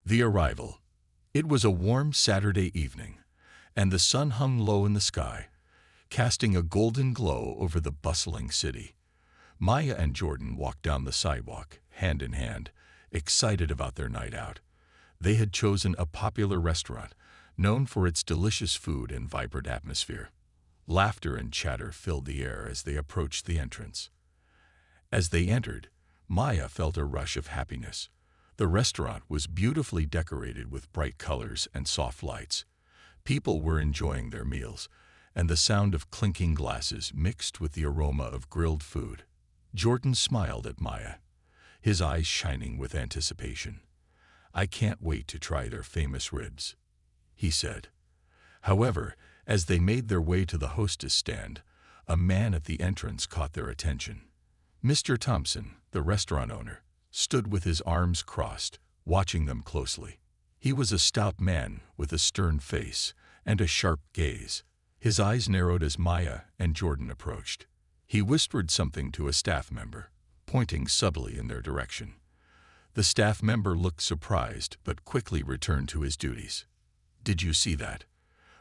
The arrival. It was a warm Saturday evening, and the sun hung low in the sky, casting a golden glow over the bustling city. Maya and Jordan walked down the sidewalk, hand in hand, excited about their night out. They had chosen a popular restaurant, known for its delicious food and vibrant atmosphere. Laughter and chatter filled the air as they approached the entrance. As they entered, Maya felt a rush of happiness. The restaurant was beautifully decorated with bright colors and soft lights. People were enjoying their meals, and the sound of clinking glasses mixed with the aroma of grilled food. Jordan smiled at Maya, his eyes shining with anticipation. "I can't wait to try their famous ribs," he said. However, as they made their way to the hostess stand, a man at the entrance caught their attention. Mr. Thompson, the restaurant owner, stood with his arms crossed, watching them closely. He was a stout man with a stern face and a sharp gaze. His eyes narrowed as Maya and Jordan approached. He whispered something to a staff member, pointing subtly in their direction. The staff member looked surprised but quickly returned to his duties. "Did you see that?"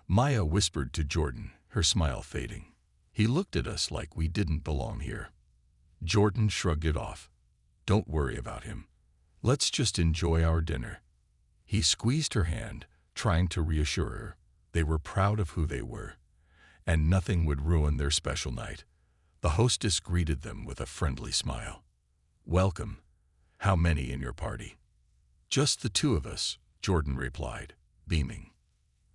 Maya whispered to Jordan, her smile fading. "He looked at us like we didn't belong here." Jordan shrugged it off. "Don't worry about him. Let's just enjoy our dinner." He squeezed her hand, trying to reassure her. They were proud of who they were, and nothing would ruin their special night. The hostess greeted them with a friendly smile. "Welcome. How many in your party?" "Just the two of us," Jordan replied, beaming.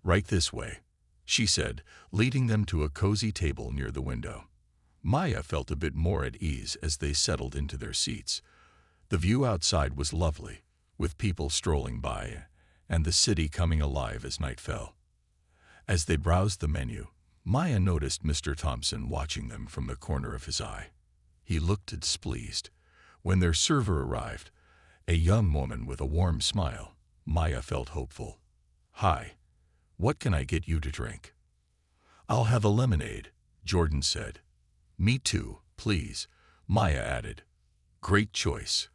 "Right this way," she said, leading them to a cozy table near the window. Maya felt a bit more at ease as they settled into their seats. The view outside was lovely, with people strolling by and the city coming alive as night fell. As they browsed the menu, Maya noticed Mr. Thompson watching them from the corner of his eye. He looked displeased. When their server arrived, a young woman with a warm smile, Maya felt hopeful. "Hi, what can I get you to drink?" "I'll have a lemonade," Jordan said. "Me too, please," Maya added. "Great choice.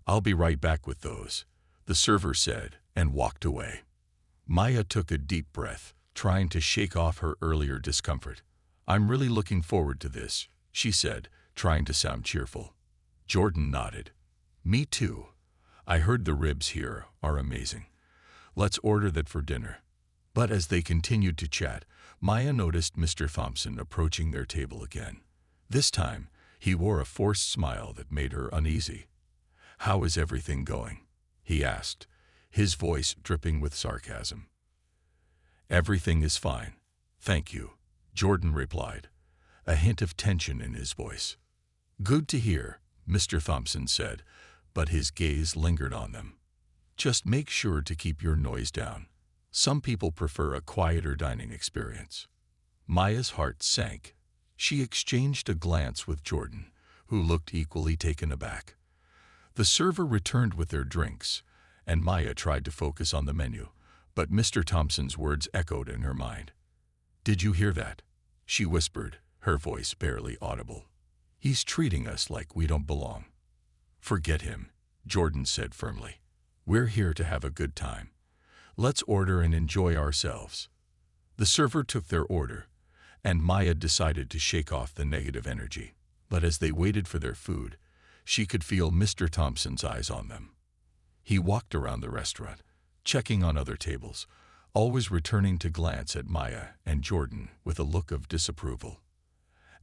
I'll be right back with those," the server said and walked away. Maya took a deep breath, trying to shake off her earlier discomfort. "I'm really looking forward to this," she said, trying to sound cheerful. Jordan nodded. "Me too. I heard the ribs here are amazing. Let's order that for dinner." But as they continued to chat, Maya noticed Mr. Thompson approaching their table again. This time, he wore a forced smile that made her uneasy. "How is everything going?" he asked, his voice dripping with sarcasm. "Everything is fine, thank you," Jordan replied, a hint of tension in his voice. "Good to hear," Mr. Thompson said, but his gaze lingered on them. "Just make sure to keep your noise down. Some people prefer a quieter dining experience." Maya's heart sank. She exchanged a glance with Jordan, who looked equally taken aback. The server returned with their drinks, and Maya tried to focus on the menu, but Mr. Thompson's words echoed in her mind. "Did you hear that?" she whispered, her voice barely audible. "He's treating us like we don't belong." "Forget him," Jordan said firmly. "We're here to have a good time. Let's order and enjoy ourselves." The server took their order, and Maya decided to shake off the negative energy. But as they waited for their food, she could feel Mr. Thompson's eyes on them. He walked around the restaurant, checking on other tables, always returning to glance at Maya and Jordan with a look of disapproval.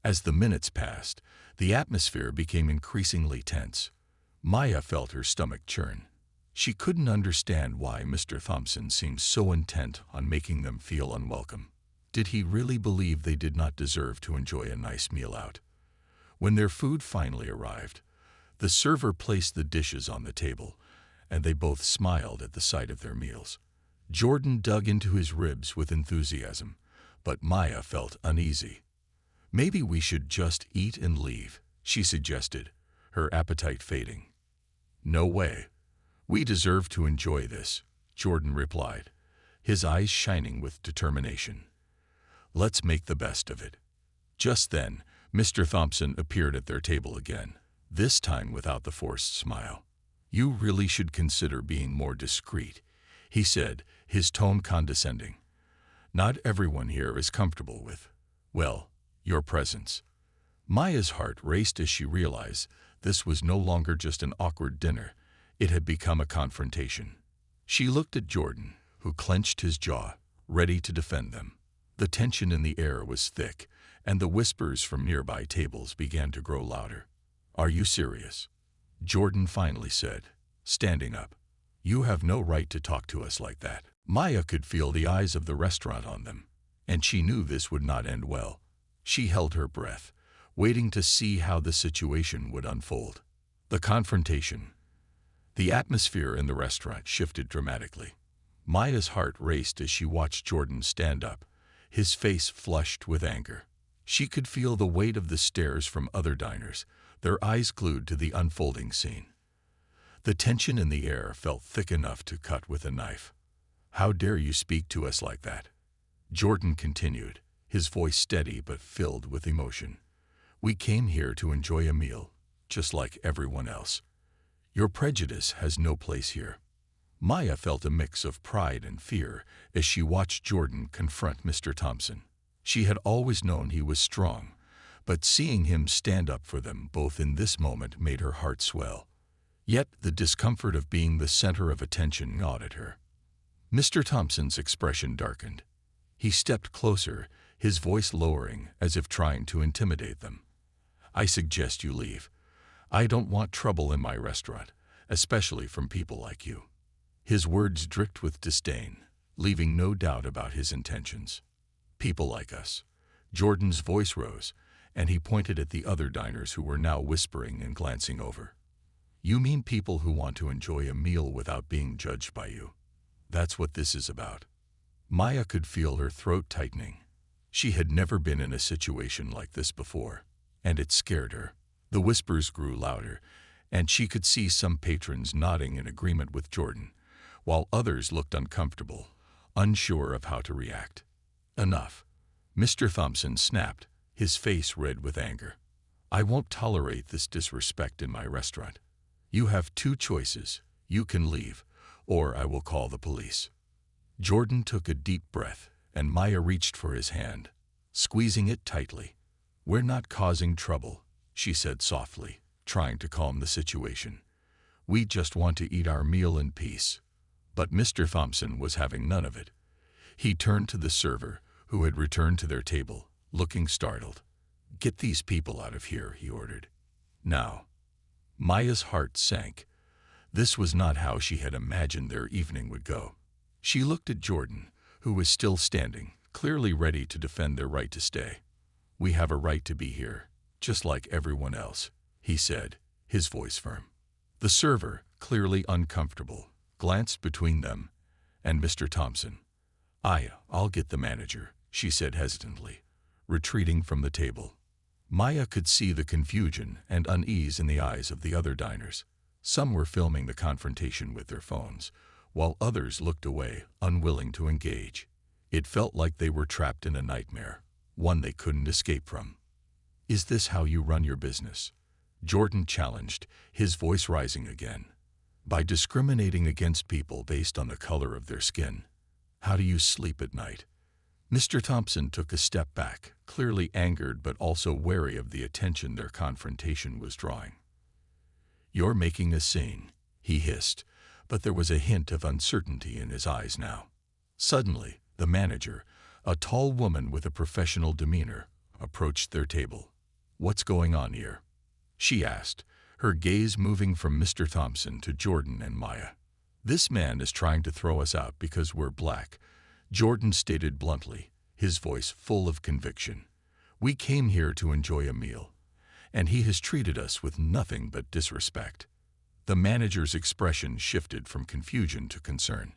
As the minutes passed, the atmosphere became increasingly tense. Maya felt her stomach churn. She couldn't understand why Mr. Thompson seemed so intent on making them feel unwelcome. Did he really believe they did not deserve to enjoy a nice meal out? When their food finally arrived, the server placed the dishes on the table, and they both smiled at the sight of their meals. Jordan dug into his ribs with enthusiasm, but Maya felt uneasy. "Maybe we should just eat and leave," she suggested, her appetite fading. "No way. We deserve to enjoy this," Jordan replied, his eyes shining with determination. "Let's make the best of it." Just then, Mr. Thompson appeared at their table again, this time without the forced smile. "You really should consider being more discreet," he said, his tone condescending. Not everyone here is comfortable with, well, your presence. Maya's heart raced as she realized this was no longer just an awkward dinner. It had become a confrontation. She looked at Jordan, who clenched his jaw, ready to defend them. The tension in the air was thick, and the whispers from nearby tables began to grow louder. Are you serious? Jordan finally said, standing up. You have no right to talk to us like that. Maya could feel the eyes of the restaurant on them, and she knew this would not end well. She held her breath, waiting to see how the situation would unfold. The confrontation. The atmosphere in the restaurant shifted dramatically. Maya's heart raced as she watched Jordan stand up, his face flushed with anger. She could feel the weight of the stares from other diners, their eyes glued to the unfolding scene. The tension in the air felt thick enough to cut with a knife. How dare you speak to us like that? Jordan continued, his voice steady but filled with emotion. We came here to enjoy a meal, just like everyone else. Your prejudice has no place here. Maya felt a mix of pride and fear as she watched Jordan confront Mr. Thompson. She had always known he was strong, but seeing him stand up for them both in this moment made her heart swell. Yet the discomfort of being the center of attention gnawed at her. Mr. Thompson's expression darkened. He stepped closer, his voice lowering as if trying to intimidate them. I suggest you leave. I don't want trouble in my restaurant, especially from people like you. His words dripped with disdain, leaving no doubt about his intentions. People like us. Jordan's voice rose, and he pointed at the other diners who were now whispering and glancing over. You mean people who want to enjoy a meal without being judged by you? That's what this is about. Maya could feel her throat tightening. She had never been in a situation like this before, and it scared her. The whispers grew louder, and she could see some patrons nodding in agreement with Jordan, while others looked uncomfortable, unsure of how to react. Enough. Mr. Thompson snapped, his face red with anger. I won't tolerate this disrespect in my restaurant. You have two choices. You can leave, or I will call the police. Jordan took a deep breath, and Maya reached for his hand, squeezing it tightly. We're not causing trouble, she said softly, trying to calm the situation. We just want to eat our meal in peace. But Mr. Thompson was having none of it. He turned to the server, who had returned to their table, looking startled. Get these people out of here, he ordered. Now. Maya's heart sank. This was not how she had imagined their evening would go. She looked at Jordan, who was still standing, clearly ready to defend their right to stay. We have a right to be here, just like everyone else, he said, his voice firm. The server, clearly uncomfortable, glanced between them and Mr. Thompson. I'll get the manager, she said hesitantly, retreating from the table. Maya could see the confusion and unease in the eyes of the other diners. Some were filming the confrontation with their phones, while others looked away, unwilling to engage. It felt like they were trapped in a nightmare, one they couldn't escape from. Is this how you run your business? Jordan challenged, his voice rising again. By discriminating against people based on the color of their skin. How do you sleep at night? Mr. Thompson took a step back, clearly angered but also wary of the attention their confrontation was drawing. You're making a scene, he hissed, but there was a hint of uncertainty in his eyes now. Suddenly, the manager, a tall woman with a professional demeanor, approached their table. What's going on here? She asked, her gaze moving from Mr. Thompson to Jordan and Maya. This man is trying to throw us out because we're black, Jordan stated bluntly, his voice full of conviction. We came here to enjoy a meal, and he has treated us with nothing but disrespect. The manager's expression shifted from confusion to concern.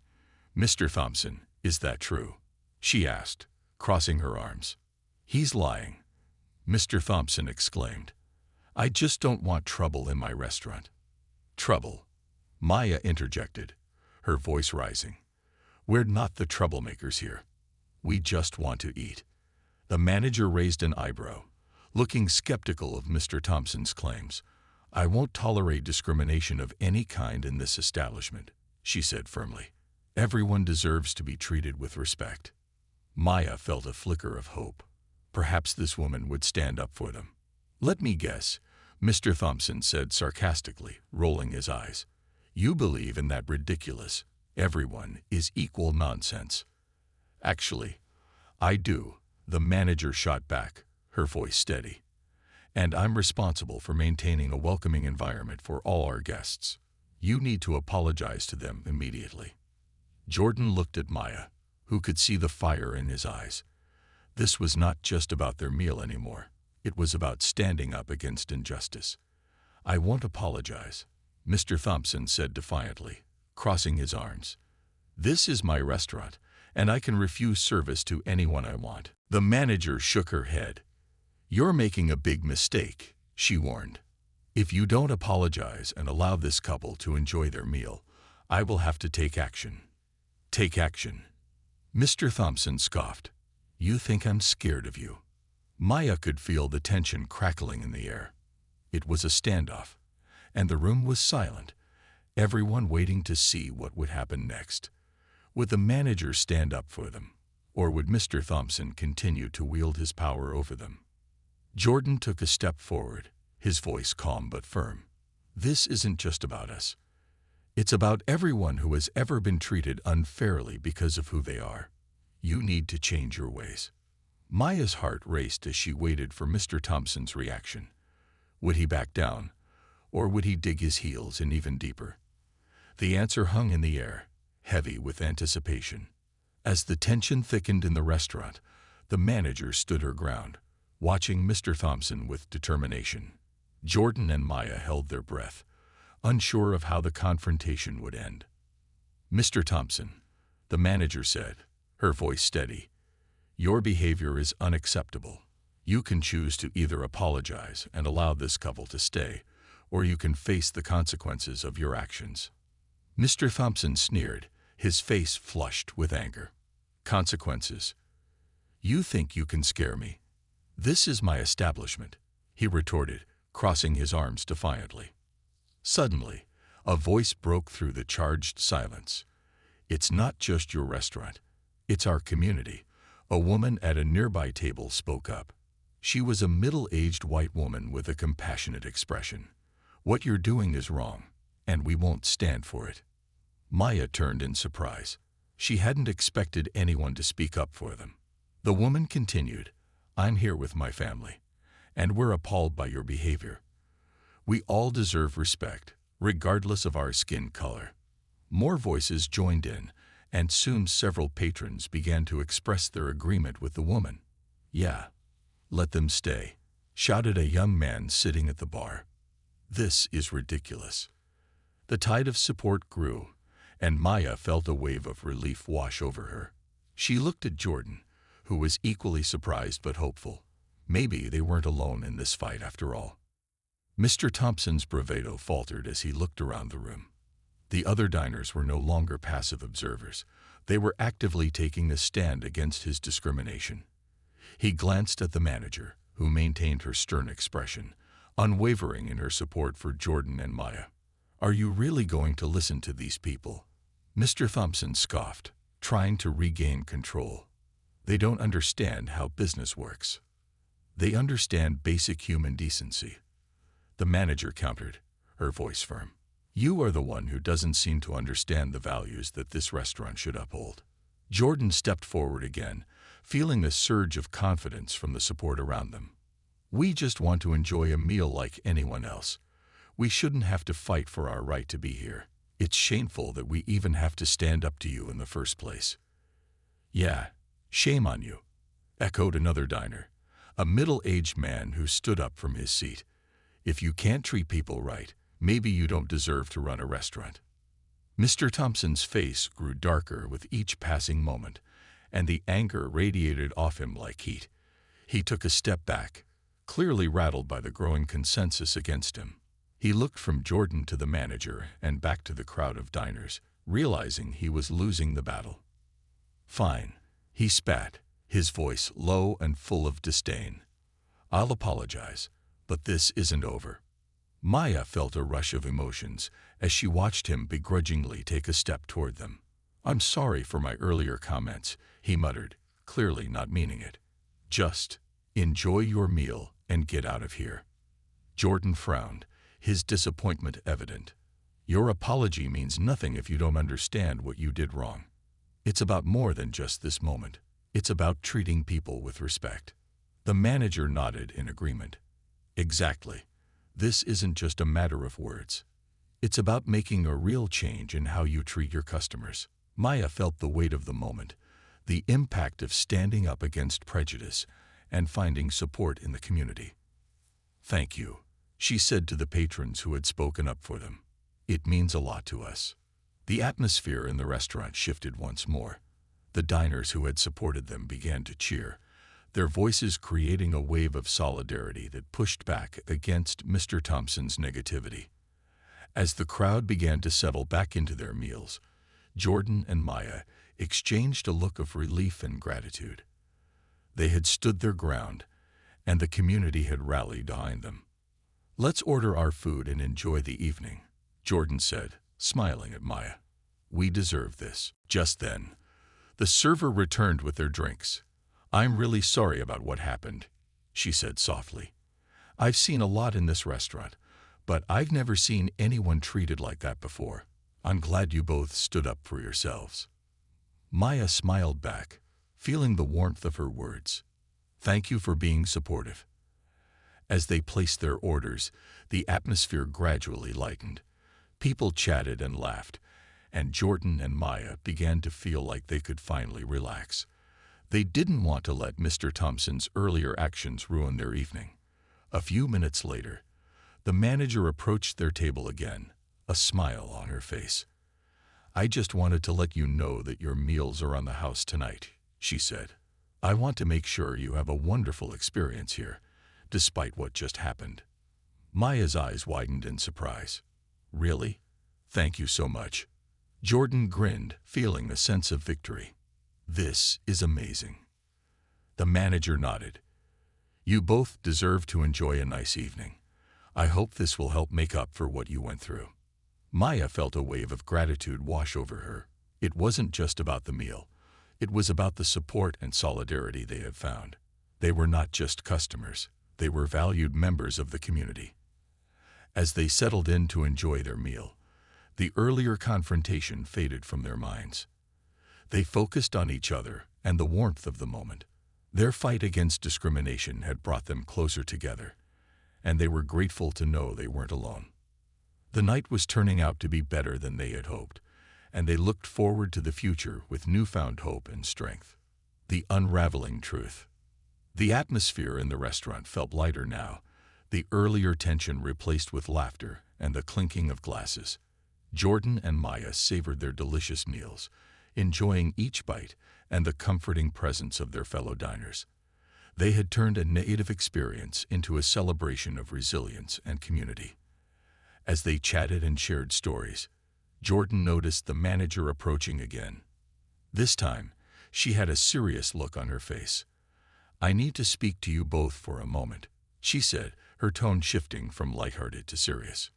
Mr. Thompson, is that true? She asked, crossing her arms. He's lying, Mr. Thompson exclaimed. I just don't want trouble in my restaurant. Trouble? Maya interjected, her voice rising. We're not the troublemakers here. We just want to eat. The manager raised an eyebrow, looking skeptical of Mr. Thompson's claims. I won't tolerate discrimination of any kind in this establishment, she said firmly. Everyone deserves to be treated with respect. Maya felt a flicker of hope. Perhaps this woman would stand up for them. Let me guess, Mr. Thompson said sarcastically, rolling his eyes. You believe in that ridiculous, everyone is equal nonsense. Actually, I do, the manager shot back, her voice steady. And I'm responsible for maintaining a welcoming environment for all our guests. You need to apologize to them immediately. Jordan looked at Maya, who could see the fire in his eyes. This was not just about their meal anymore. It was about standing up against injustice. I won't apologize, Mr. Thompson said defiantly, crossing his arms. This is my restaurant, and I can refuse service to anyone I want. The manager shook her head. You're making a big mistake, she warned. If you don't apologize and allow this couple to enjoy their meal, I will have to take action. Take action? Mr. Thompson scoffed. You think I'm scared of you? Maya could feel the tension crackling in the air. It was a standoff, and the room was silent, everyone waiting to see what would happen next. Would the manager stand up for them, or would Mr. Thompson continue to wield his power over them? Jordan took a step forward, his voice calm but firm. This isn't just about us. It's about everyone who has ever been treated unfairly because of who they are. You need to change your ways. Maya's heart raced as she waited for Mr. Thompson's reaction. Would he back down, or would he dig his heels in even deeper? The answer hung in the air, heavy with anticipation. As the tension thickened in the restaurant, the manager stood her ground, watching Mr. Thompson with determination. Jordan and Maya held their breath, unsure of how the confrontation would end. Mr. Thompson, the manager said, her voice steady, your behavior is unacceptable. You can choose to either apologize and allow this couple to stay, or you can face the consequences of your actions. Mr. Thompson sneered, his face flushed with anger. Consequences? You think you can scare me? This is my establishment, he retorted, crossing his arms defiantly. Suddenly, a voice broke through the charged silence. It's not just your restaurant. It's our community. A woman at a nearby table spoke up. She was a middle-aged white woman with a compassionate expression. What you're doing is wrong, and we won't stand for it. Maya turned in surprise. She hadn't expected anyone to speak up for them. The woman continued, I'm here with my family, and we're appalled by your behavior. We all deserve respect, regardless of our skin color. More voices joined in, and soon several patrons began to express their agreement with the woman. Yeah, let them stay, shouted a young man sitting at the bar. This is ridiculous. The tide of support grew, and Maya felt a wave of relief wash over her. She looked at Jordan, who was equally surprised but hopeful. Maybe they weren't alone in this fight after all. Mr. Thompson's bravado faltered as he looked around the room. The other diners were no longer passive observers. They were actively taking a stand against his discrimination. He glanced at the manager, who maintained her stern expression, unwavering in her support for Jordan and Maya. Are you really going to listen to these people? Mr. Thompson scoffed, trying to regain control. They don't understand how business works. They understand basic human decency. The manager countered, her voice firm. You are the one who doesn't seem to understand the values that this restaurant should uphold. Jordan stepped forward again, feeling a surge of confidence from the support around them. We just want to enjoy a meal like anyone else. We shouldn't have to fight for our right to be here. It's shameful that we even have to stand up to you in the first place. Yeah, shame on you, echoed another diner, a middle-aged man who stood up from his seat. If you can't treat people right, maybe you don't deserve to run a restaurant. Mr. Thompson's face grew darker with each passing moment, and the anger radiated off him like heat. He took a step back, clearly rattled by the growing consensus against him. He looked from Jordan to the manager and back to the crowd of diners, realizing he was losing the battle. Fine, he spat, his voice low and full of disdain. I'll apologize, but this isn't over. Maya felt a rush of emotions as she watched him begrudgingly take a step toward them. "I'm sorry for my earlier comments," he muttered, clearly not meaning it. "Just enjoy your meal and get out of here." Jordan frowned, his disappointment evident. "Your apology means nothing if you don't understand what you did wrong. It's about more than just this moment. It's about treating people with respect." The manager nodded in agreement. "Exactly. This isn't just a matter of words. It's about making a real change in how you treat your customers." Maya felt the weight of the moment, the impact of standing up against prejudice and finding support in the community. "Thank you," she said to the patrons who had spoken up for them. "It means a lot to us." The atmosphere in the restaurant shifted once more. The diners who had supported them began to cheer, their voices creating a wave of solidarity that pushed back against Mr. Thompson's negativity. As the crowd began to settle back into their meals, Jordan and Maya exchanged a look of relief and gratitude. They had stood their ground, and the community had rallied behind them. "Let's order our food and enjoy the evening," Jordan said, smiling at Maya. "We deserve this." Just then, the server returned with their drinks. "I'm really sorry about what happened," she said softly. "I've seen a lot in this restaurant, but I've never seen anyone treated like that before. I'm glad you both stood up for yourselves." Maya smiled back, feeling the warmth of her words. "Thank you for being supportive." As they placed their orders, the atmosphere gradually lightened. People chatted and laughed, and Jordan and Maya began to feel like they could finally relax. They didn't want to let Mr. Thompson's earlier actions ruin their evening. A few minutes later, the manager approached their table again, a smile on her face. "I just wanted to let you know that your meals are on the house tonight," she said. "I want to make sure you have a wonderful experience here, despite what just happened." Maya's eyes widened in surprise. "Really? Thank you so much." Jordan grinned, feeling a sense of victory. "This is amazing." The manager nodded. "You both deserve to enjoy a nice evening. I hope this will help make up for what you went through." Maya felt a wave of gratitude wash over her. It wasn't just about the meal. It was about the support and solidarity they had found. They were not just customers. They were valued members of the community. As they settled in to enjoy their meal, the earlier confrontation faded from their minds. They focused on each other and the warmth of the moment. Their fight against discrimination had brought them closer together, and they were grateful to know they weren't alone. The night was turning out to be better than they had hoped, and they looked forward to the future with newfound hope and strength. The unraveling truth. The atmosphere in the restaurant felt lighter now, the earlier tension replaced with laughter and the clinking of glasses. Jordan and Maya savored their delicious meals, enjoying each bite and the comforting presence of their fellow diners. They had turned a native experience into a celebration of resilience and community. As they chatted and shared stories, Jordan noticed the manager approaching again. This time, she had a serious look on her face. "I need to speak to you both for a moment," she said, her tone shifting from lighthearted to serious.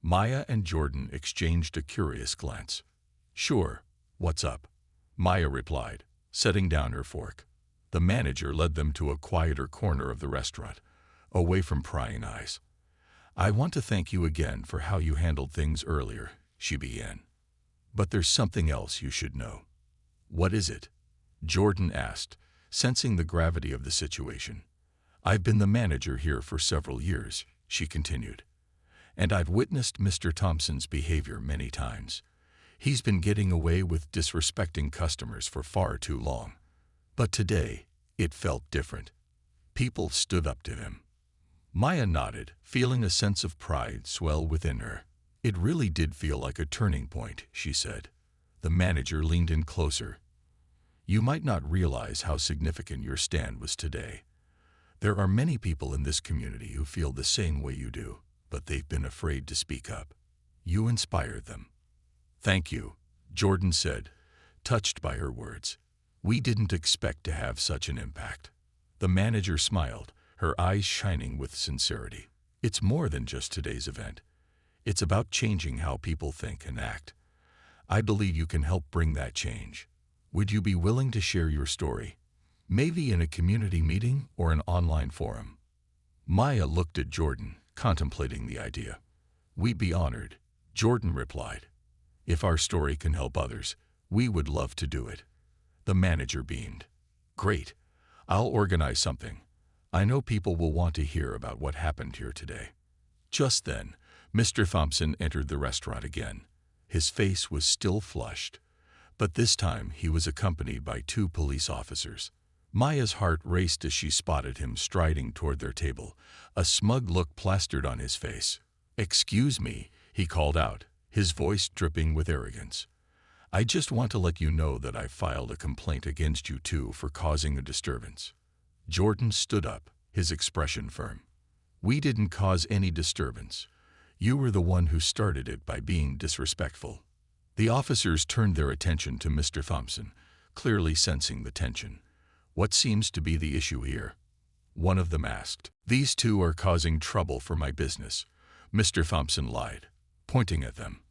Maya and Jordan exchanged a curious glance. "Sure, what's up?" Maya replied, setting down her fork. The manager led them to a quieter corner of the restaurant, away from prying eyes. "I want to thank you again for how you handled things earlier," she began. "But there's something else you should know." "What is it?" Jordan asked, sensing the gravity of the situation. "I've been the manager here for several years," she continued, "and I've witnessed Mr. Thompson's behavior many times. He's been getting away with disrespecting customers for far too long. But today, it felt different. People stood up to him." Maya nodded, feeling a sense of pride swell within her. "It really did feel like a turning point," she said. The manager leaned in closer. "You might not realize how significant your stand was today. There are many people in this community who feel the same way you do, but they've been afraid to speak up. You inspired them." "Thank you," Jordan said, touched by her words. "We didn't expect to have such an impact." The manager smiled, her eyes shining with sincerity. "It's more than just today's event. It's about changing how people think and act. I believe you can help bring that change. Would you be willing to share your story? Maybe in a community meeting or an online forum?" Maya looked at Jordan, contemplating the idea. "We'd be honored," Jordan replied. "If our story can help others, we would love to do it." The manager beamed. "Great. I'll organize something. I know people will want to hear about what happened here today." Just then, Mr. Thompson entered the restaurant again. His face was still flushed, but this time he was accompanied by 2 police officers. Maya's heart raced as she spotted him striding toward their table, a smug look plastered on his face. "Excuse me," he called out, his voice dripping with arrogance. "I just want to let you know that I filed a complaint against you two for causing a disturbance." Jordan stood up, his expression firm. "We didn't cause any disturbance. You were the one who started it by being disrespectful." The officers turned their attention to Mr. Thompson, clearly sensing the tension. "What seems to be the issue here?" one of them asked. "These two are causing trouble for my business," Mr. Thompson lied, pointing at them.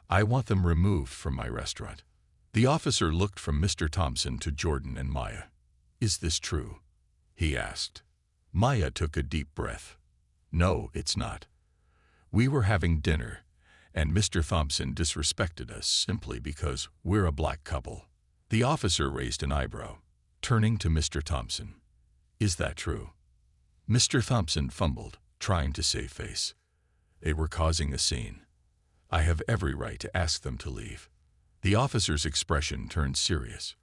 "I want them removed from my restaurant." The officer looked from Mr. Thompson to Jordan and Maya. "Is this true?" he asked. Maya took a deep breath. "No, it's not. We were having dinner, and Mr. Thompson disrespected us simply because we're a black couple." The officer raised an eyebrow, turning to Mr. Thompson. "Is that true?" Mr. Thompson fumbled, trying to save face. "They were causing a scene. I have every right to ask them to leave." The officer's expression turned serious.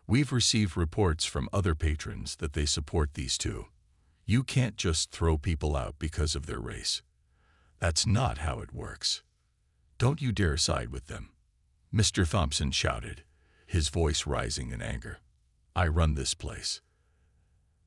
"We've received reports from other patrons that they support these two. You can't just throw people out because of their race. That's not how it works. Don't you dare side with them," Mr. Thompson shouted, his voice rising in anger. "I run this place."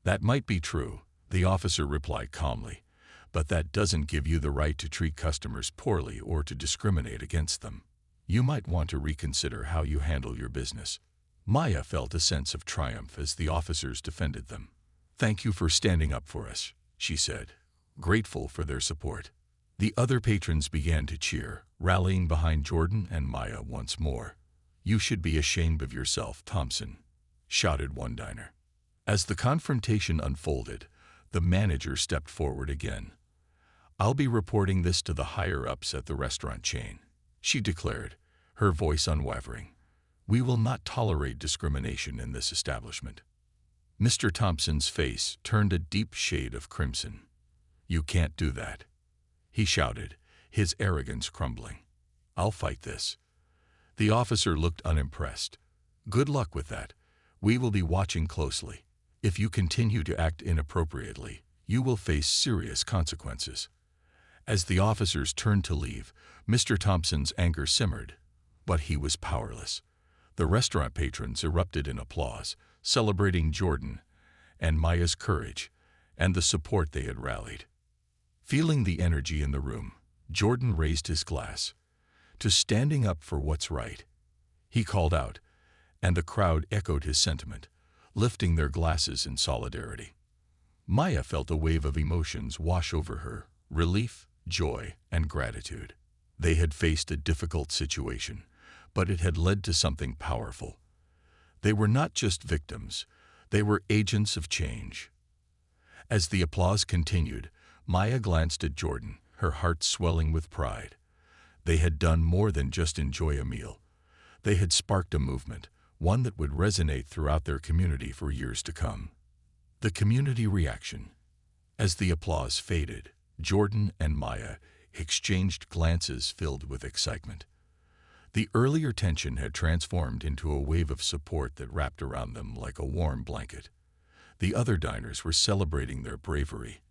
"That might be true," the officer replied calmly, "but that doesn't give you the right to treat customers poorly or to discriminate against them. You might want to reconsider how you handle your business." Maya felt a sense of triumph as the officers defended them. "Thank you for standing up for us," she said, grateful for their support. The other patrons began to cheer, rallying behind Jordan and Maya once more. "You should be ashamed of yourself, Thompson," shouted one diner. As the confrontation unfolded, the manager stepped forward again. "I'll be reporting this to the higher-ups at the restaurant chain," she declared, her voice unwavering. "We will not tolerate discrimination in this establishment." Mr. Thompson's face turned a deep shade of crimson. "You can't do that," he shouted, his arrogance crumbling. "I'll fight this." The officer looked unimpressed. "Good luck with that. We will be watching closely. If you continue to act inappropriately, you will face serious consequences." As the officers turned to leave, Mr. Thompson's anger simmered, but he was powerless. The restaurant patrons erupted in applause, celebrating Jordan and Maya's courage and the support they had rallied. Feeling the energy in the room, Jordan raised his glass to standing up for what's right. He called out, and the crowd echoed his sentiment, lifting their glasses in solidarity. Maya felt a wave of emotions wash over her: relief, joy, and gratitude. They had faced a difficult situation, but it had led to something powerful. They were not just victims, they were agents of change. As the applause continued, Maya glanced at Jordan, her heart swelling with pride. They had done more than just enjoy a meal. They had sparked a movement, one that would resonate throughout their community for years to come. The community reaction. As the applause faded, Jordan and Maya exchanged glances filled with excitement. The earlier tension had transformed into a wave of support that wrapped around them like a warm blanket. The other diners were celebrating their bravery,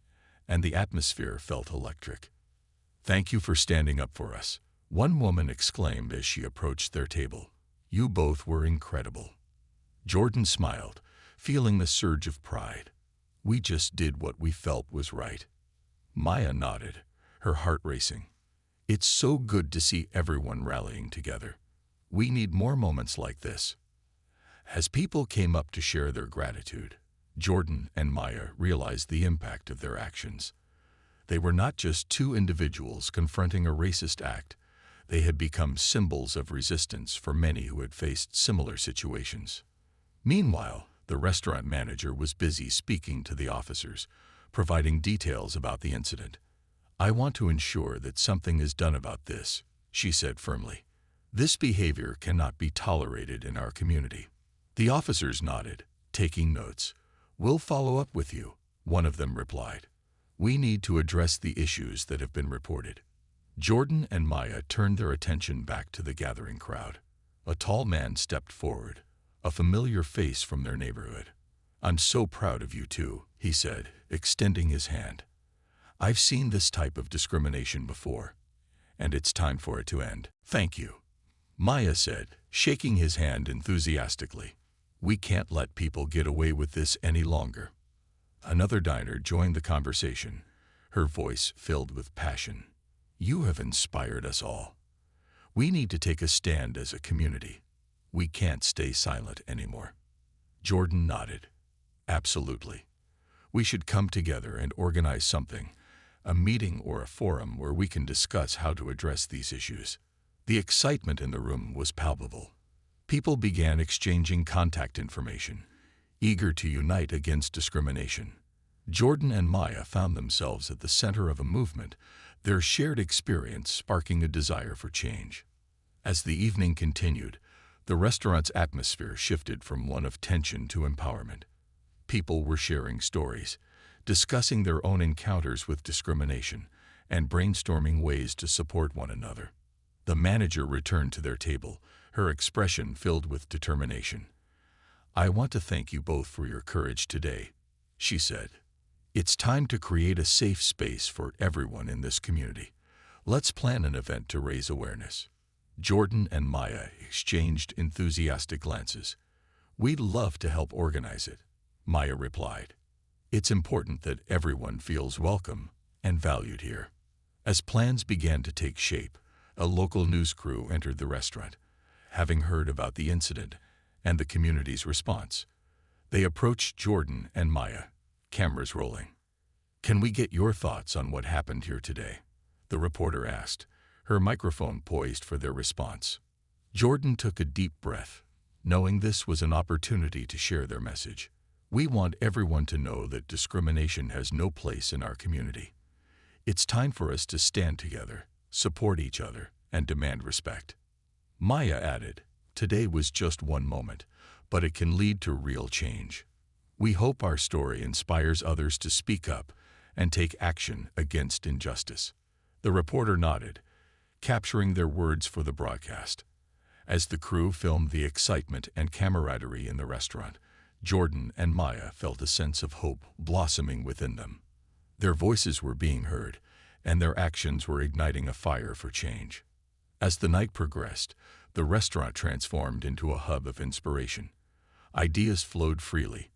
and the atmosphere felt electric. "Thank you for standing up for us," one woman exclaimed as she approached their table. "You both were incredible." Jordan smiled, feeling the surge of pride. "We just did what we felt was right." Maya nodded, her heart racing. "It's so good to see everyone rallying together. We need more moments like this." As people came up to share their gratitude, Jordan and Maya realized the impact of their actions. They were not just two individuals confronting a racist act. They had become symbols of resistance for many who had faced similar situations. Meanwhile, the restaurant manager was busy speaking to the officers, providing details about the incident. "I want to ensure that something is done about this," she said firmly. "This behavior cannot be tolerated in our community." The officers nodded, taking notes. "We'll follow up with you," one of them replied. "We need to address the issues that have been reported." Jordan and Maya turned their attention back to the gathering crowd. A tall man stepped forward, a familiar face from their neighborhood. "I'm so proud of you two," he said, extending his hand. "I've seen this type of discrimination before, and it's time for it to end." "Thank you," Maya said, shaking his hand enthusiastically. "We can't let people get away with this any longer." Another diner joined the conversation, her voice filled with passion. "You have inspired us all. We need to take a stand as a community. We can't stay silent anymore." Jordan nodded. "Absolutely. We should come together and organize something, a meeting or a forum where we can discuss how to address these issues." The excitement in the room was palpable. People began exchanging contact information, eager to unite against discrimination. Jordan and Maya found themselves at the center of a movement, their shared experience sparking a desire for change. As the evening continued, the restaurant's atmosphere shifted from one of tension to empowerment. People were sharing stories, discussing their own encounters with discrimination, and brainstorming ways to support one another. The manager returned to their table, her expression filled with determination. "I want to thank you both for your courage today," she said. "It's time to create a safe space for everyone in this community. Let's plan an event to raise awareness." Jordan and Maya exchanged enthusiastic glances. "We'd love to help organize it," Maya replied. "It's important that everyone feels welcome and valued here." As plans began to take shape, a local news crew entered the restaurant, having heard about the incident and the community's response. They approached Jordan and Maya, cameras rolling. "Can we get your thoughts on what happened here today?" the reporter asked, her microphone poised for their response. Jordan took a deep breath, knowing this was an opportunity to share their message. "We want everyone to know that discrimination has no place in our community. It's time for us to stand together, support each other, and demand respect." Maya added, "Today was just one moment, but it can lead to real change. We hope our story inspires others to speak up and take action against injustice." The reporter nodded, capturing their words for the broadcast. As the crew filmed the excitement and camaraderie in the restaurant, Jordan and Maya felt a sense of hope blossoming within them. Their voices were being heard, and their actions were igniting a fire for change. As the night progressed, the restaurant transformed into a hub of inspiration. Ideas flowed freely,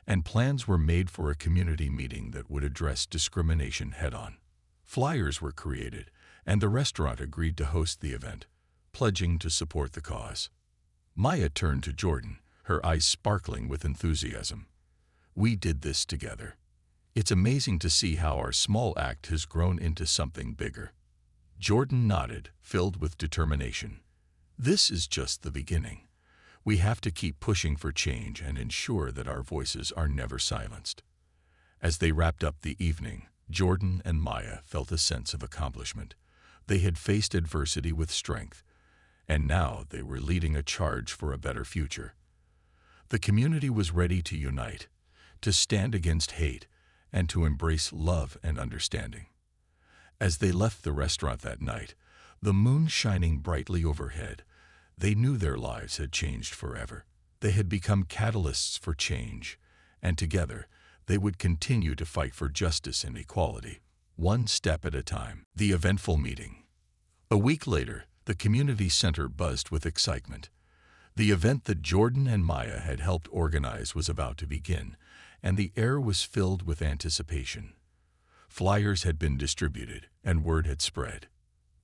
and plans were made for a community meeting that would address discrimination head-on. Flyers were created, and the restaurant agreed to host the event, pledging to support the cause. Maya turned to Jordan, her eyes sparkling with enthusiasm. "We did this together. It's amazing to see how our small act has grown into something bigger." Jordan nodded, filled with determination. "This is just the beginning. We have to keep pushing for change and ensure that our voices are never silenced." As they wrapped up the evening, Jordan and Maya felt a sense of accomplishment. They had faced adversity with strength, and now they were leading a charge for a better future. The community was ready to unite, to stand against hate, and to embrace love and understanding. As they left the restaurant that night, the moon shining brightly overhead, they knew their lives had changed forever. They had become catalysts for change, and together they would continue to fight for justice and equality, one step at a time. The eventful meeting. A week later, the community center buzzed with excitement. The event that Jordan and Maya had helped organize was about to begin, and the air was filled with anticipation. Flyers had been distributed, and word had spread.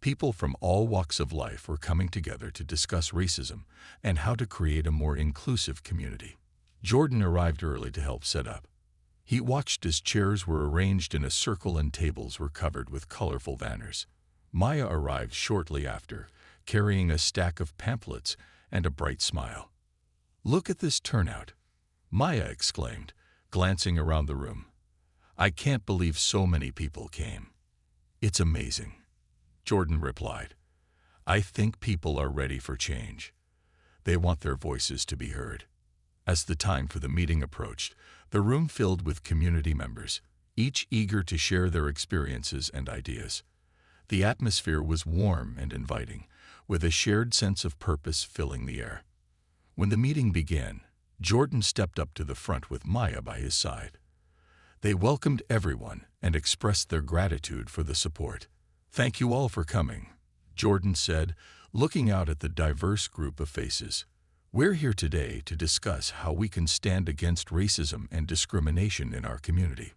People from all walks of life were coming together to discuss racism and how to create a more inclusive community. Jordan arrived early to help set up. He watched as chairs were arranged in a circle and tables were covered with colorful banners. Maya arrived shortly after, carrying a stack of pamphlets and a bright smile. "Look at this turnout," Maya exclaimed, glancing around the room. "I can't believe so many people came." "It's amazing," Jordan replied. "I think people are ready for change. They want their voices to be heard." As the time for the meeting approached, the room filled with community members, each eager to share their experiences and ideas. The atmosphere was warm and inviting, with a shared sense of purpose filling the air. When the meeting began, Jordan stepped up to the front with Maya by his side. They welcomed everyone and expressed their gratitude for the support. "Thank you all for coming," Jordan said, looking out at the diverse group of faces. "We're here today to discuss how we can stand against racism and discrimination in our community."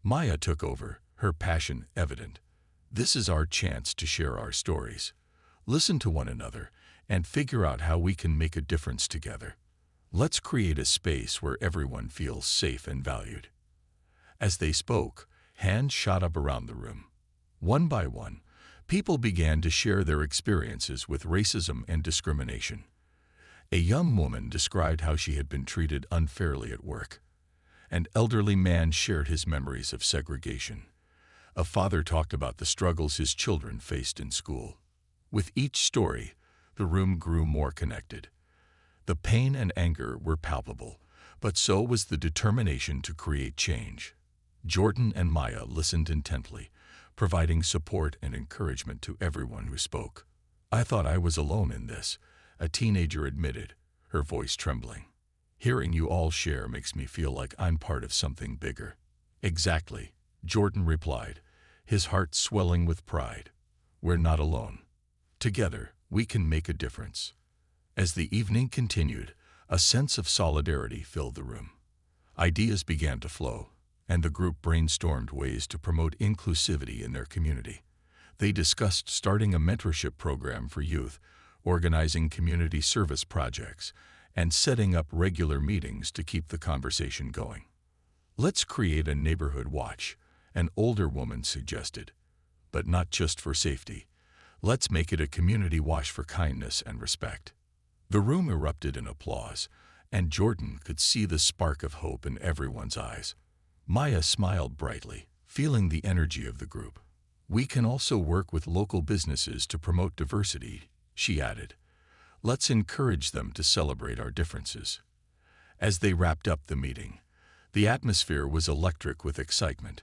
Maya took over, her passion evident. "This is our chance to share our stories, listen to one another, and figure out how we can make a difference together. Let's create a space where everyone feels safe and valued." As they spoke, hands shot up around the room. One by one, people began to share their experiences with racism and discrimination. A young woman described how she had been treated unfairly at work. An elderly man shared his memories of segregation. A father talked about the struggles his children faced in school. With each story, the room grew more connected. The pain and anger were palpable, but so was the determination to create change. Jordan and Maya listened intently, providing support and encouragement to everyone who spoke. "I thought I was alone in this," a teenager admitted, her voice trembling. "Hearing you all share makes me feel like I'm part of something bigger." "Exactly," Jordan replied, his heart swelling with pride. "We're not alone. Together, we can make a difference." As the evening continued, a sense of solidarity filled the room. Ideas began to flow, and the group brainstormed ways to promote inclusivity in their community. They discussed starting a mentorship program for youth, organizing community service projects, and setting up regular meetings to keep the conversation going. "Let's create a neighborhood watch," an older woman suggested. "But not just for safety. Let's make it a community watch for kindness and respect." The room erupted in applause, and Jordan could see the spark of hope in everyone's eyes. Maya smiled brightly, feeling the energy of the group. "We can also work with local businesses to promote diversity," she added. "Let's encourage them to celebrate our differences." As they wrapped up the meeting, the atmosphere was electric with excitement.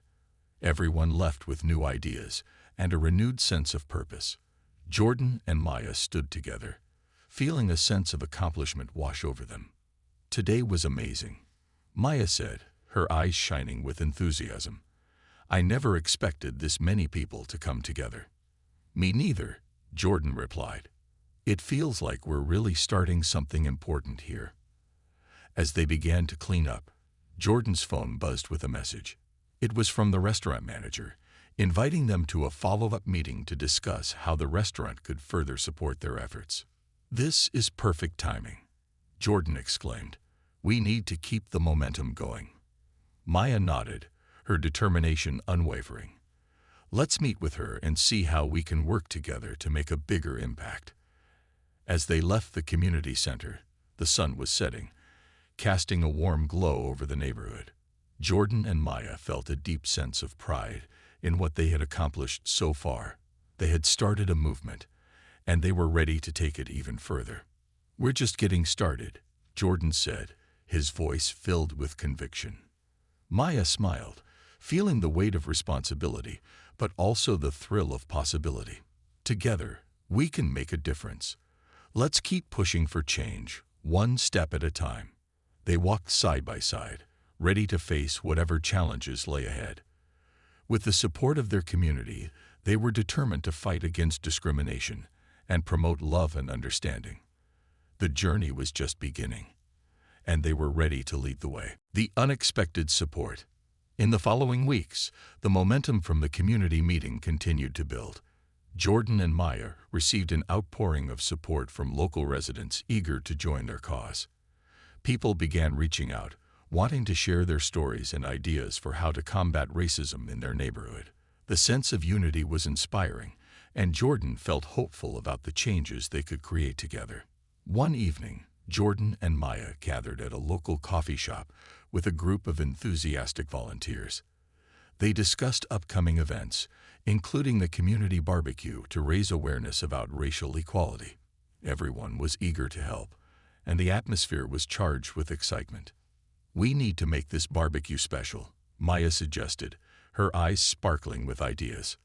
Everyone left with new ideas and a renewed sense of purpose. Jordan and Maya stood together, feeling a sense of accomplishment wash over them. "Today was amazing," Maya said, her eyes shining with enthusiasm. "I never expected this many people to come together." "Me neither," Jordan replied. "It feels like we're really starting something important here." As they began to clean up, Jordan's phone buzzed with a message. It was from the restaurant manager, inviting them to a follow-up meeting to discuss how the restaurant could further support their efforts. "This is perfect timing," Jordan exclaimed. "We need to keep the momentum going." Maya nodded, her determination unwavering. "Let's meet with her and see how we can work together to make a bigger impact." As they left the community center, the sun was setting, casting a warm glow over the neighborhood. Jordan and Maya felt a deep sense of pride in what they had accomplished so far. They had started a movement, and they were ready to take it even further. "We're just getting started," Jordan said, his voice filled with conviction. Maya smiled, feeling the weight of responsibility, but also the thrill of possibility. "Together, we can make a difference. Let's keep pushing for change, one step at a time." They walked side by side, ready to face whatever challenges lay ahead. With the support of their community, they were determined to fight against discrimination and promote love and understanding. The journey was just beginning, and they were ready to lead the way. The unexpected support. In the following weeks, the momentum from the community meeting continued to build. Jordan and Maya received an outpouring of support from local residents eager to join their cause. People began reaching out, wanting to share their stories and ideas for how to combat racism in their neighborhood. The sense of unity was inspiring, and Jordan felt hopeful about the changes they could create together. One evening, Jordan and Maya gathered at a local coffee shop with a group of enthusiastic volunteers. They discussed upcoming events, including the community barbecue, to raise awareness about racial equality. Everyone was eager to help, and the atmosphere was charged with excitement. "We need to make this barbecue special," Maya suggested, her eyes sparkling with ideas.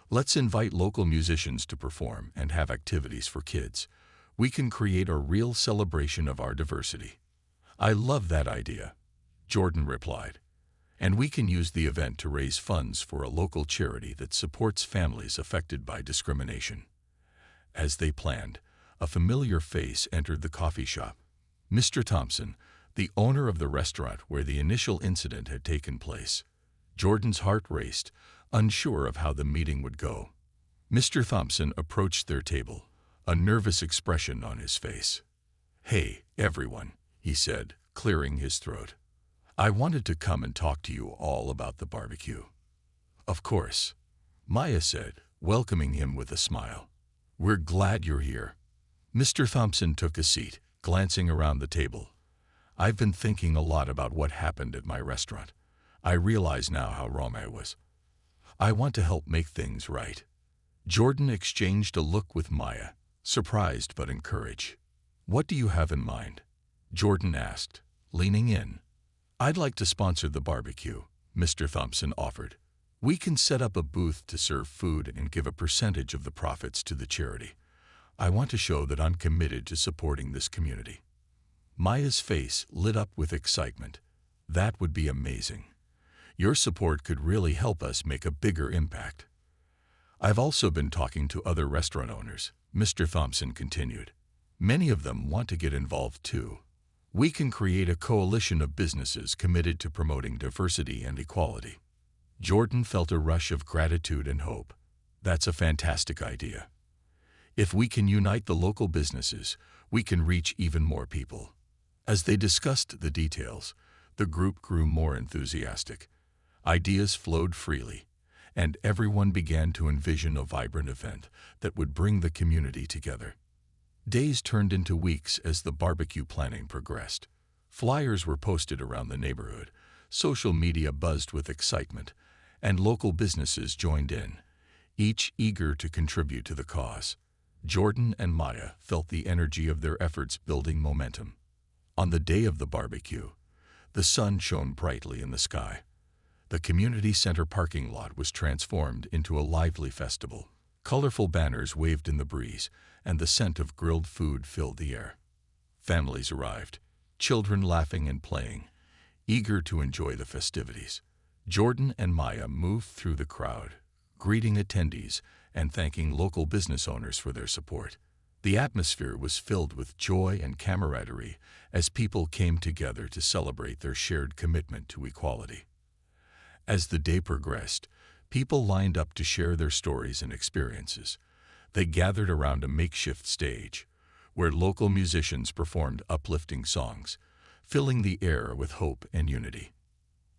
"Let's invite local musicians to perform and have activities for kids. We can create a real celebration of our diversity." "I love that idea," Jordan replied. "And we can use the event to raise funds for a local charity that supports families affected by discrimination." As they planned, a familiar face entered the coffee shop. Mr. Thompson, the owner of the restaurant where the initial incident had taken place. Jordan's heart raced, unsure of how the meeting would go. Mr. Thompson approached their table, a nervous expression on his face. "Hey, everyone," he said, clearing his throat. "I wanted to come and talk to you all about the barbecue." "Of course," Maya said, welcoming him with a smile. "We're glad you're here." Mr. Thompson took a seat, glancing around the table. "I've been thinking a lot about what happened at my restaurant. I realize now how wrong I was. I want to help make things right." Jordan exchanged a look with Maya, surprised but encouraged. "What do you have in mind?" Jordan asked, leaning in. "I'd like to sponsor the barbecue," Mr. Thompson offered. "We can set up a booth to serve food and give a percentage of the profits to the charity. I want to show that I'm committed to supporting this community." Maya's face lit up with excitement. "That would be amazing. Your support could really help us make a bigger impact." "I've also been talking to other restaurant owners," Mr. Thompson continued. "Many of them want to get involved too. We can create a coalition of businesses committed to promoting diversity and equality." Jordan felt a rush of gratitude and hope. "That's a fantastic idea. If we can unite the local businesses, we can reach even more people." As they discussed the details, the group grew more enthusiastic. Ideas flowed freely, and everyone began to envision a vibrant event that would bring the community together. Days turned into weeks as the barbecue planning progressed. Flyers were posted around the neighborhood, social media buzzed with excitement, and local businesses joined in, each eager to contribute to the cause. Jordan and Maya felt the energy of their efforts building momentum. On the day of the barbecue, the sun shone brightly in the sky. The community center parking lot was transformed into a lively festival. Colorful banners waved in the breeze, and the scent of grilled food filled the air. Families arrived, children laughing and playing, eager to enjoy the festivities. Jordan and Maya moved through the crowd, greeting attendees and thanking local business owners for their support. The atmosphere was filled with joy and camaraderie as people came together to celebrate their shared commitment to equality. As the day progressed, people lined up to share their stories and experiences. They gathered around a makeshift stage, where local musicians performed uplifting songs, filling the air with hope and unity.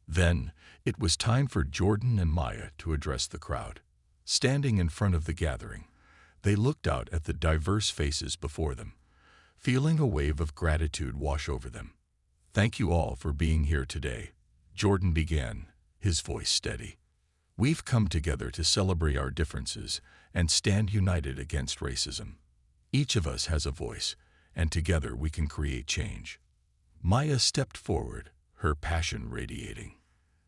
Then, it was time for Jordan and Maya to address the crowd. Standing in front of the gathering, they looked out at the diverse faces before them, feeling a wave of gratitude wash over them. "Thank you all for being here today," Jordan began, his voice steady. "We've come together to celebrate our differences and stand united against racism. Each of us has a voice, and together we can create change." Maya stepped forward, her passion radiating.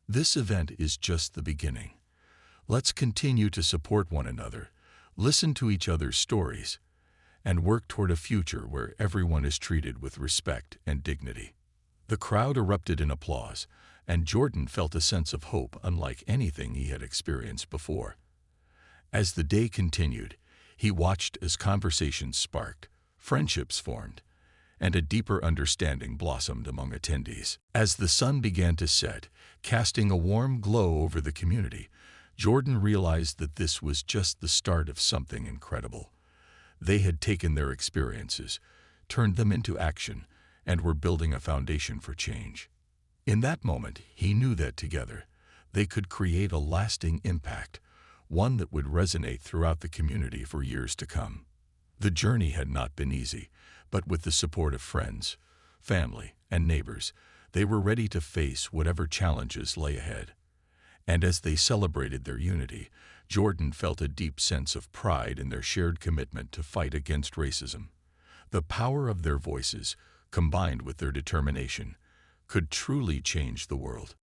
"This event is just the beginning. Let's continue to support one another, listen to each other's stories, and work toward a future where everyone is treated with respect and dignity." The crowd erupted in applause, and Jordan felt a sense of hope unlike anything he had experienced before. As the day continued, he watched as conversations sparked, friendships formed, and a deeper understanding blossomed among attendees. As the sun began to set, casting a warm glow over the community, Jordan realized that this was just the start of something incredible. They had taken their experiences, turned them into action, and were building a foundation for change. In that moment, he knew that together, they could create a lasting impact, one that would resonate throughout the community for years to come. The journey had not been easy, but with the support of friends, family, and neighbors, they were ready to face whatever challenges lay ahead. And as they celebrated their unity, Jordan felt a deep sense of pride in their shared commitment to fight against racism. The power of their voices, combined with their determination, could truly change the world.